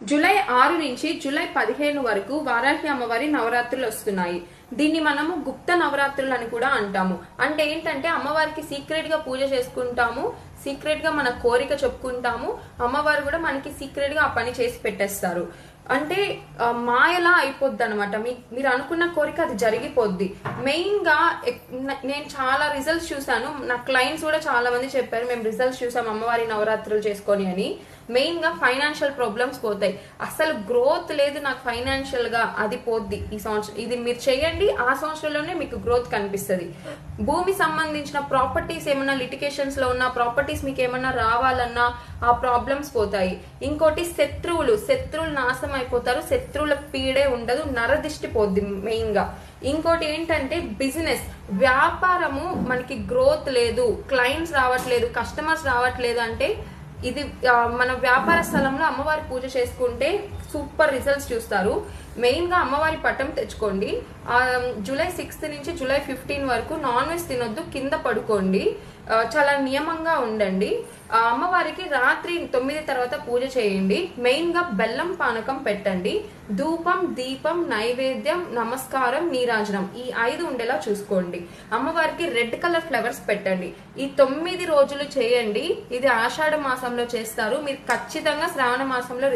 July 6 నుంచి July 15 వరకు వారాహి అమ్మవారి నవరాత్రులు వస్తున్నాయి. దీన్ని మనము గుప్త నవరాత్రులు అని కూడా అంటాము. అంటే ఏంటంటే అమ్మవారికి సీక్రెట్ గా పూజ చేసుకుంటాము, సీక్రెట్ గా మన కోరిక చెప్పుకుంటాము, అమ్మవారు కూడా మనకి సీక్రెట్ గా ఆ పని చేసి పెట్టేస్తారు. అంటే మాయలా అయిపోద్ది అనమాట. మీరు అనుకున్న కోరిక అది జరిగిపోద్ది. మెయిన్ గా నేను చాలా రిజల్ట్స్ చూసాను. నా క్లయింట్స్ కూడా చాలా మంది చెప్పారు, మేము రిజల్ట్స్ చూసాం అమ్మవారి నవరాత్రులు చేసుకొని అని. మెయిన్ గా ఫైనాన్షియల్ ప్రాబ్లమ్స్ పోతాయి. అసలు గ్రోత్ లేదు నాకు ఫైనాన్షియల్ గా, అది పోద్ది ఈ సంవత్సరం. ఇది మీరు చేయండి, ఆ సంవత్సరంలోనే మీకు గ్రోత్ కనిపిస్తుంది. భూమి సంబంధించిన ప్రాపర్టీస్ ఏమన్నా లిటికేషన్స్ లో ఉన్న ప్రాపర్టీస్ మీకు ఏమన్నా రావాలన్నా ఆ ప్రాబ్లమ్స్ పోతాయి. ఇంకోటి శత్రువులు నాశనం అయిపోతారు, శత్రువుల పీడే ఉండదు, నరదిష్టి పోద్ది మెయిన్ గా. ఇంకోటి ఏంటంటే బిజినెస్ వ్యాపారము మనకి గ్రోత్ లేదు, క్లయింట్స్ రావట్లేదు, కస్టమర్స్ రావట్లేదు అంటే ఇది మన వ్యాపార స్థలంలో అమ్మవారి పూజ చేసుకుంటే సూపర్ రిజల్ట్స్ చూస్తారు. మెయిన్ గా అమ్మవారి పటం తెచ్చుకోండి. జూలై 6 నుంచి జూలై 15 వరకు నాన్ వెజ్ తినొద్దు, కింద పడుకోండి, చాలా నియమంగా ఉండండి. అమ్మవారికి రాత్రి 9 తర్వాత పూజ చేయండి. మెయిన్ గా బెల్లం పానకం పెట్టండి. ధూపం, దీపం, నైవేద్యం, నమస్కారం, నీరాజనం ఈ 5 ఉండేలా చూసుకోండి. అమ్మవారికి రెడ్ కలర్ ఫ్లవర్స్ పెట్టండి. ఈ 9 రోజులు చేయండి. ఇది ఆషాఢ మాసంలో చేస్తారు. మీరు ఖచ్చితంగా శ్రావణ మాసంలో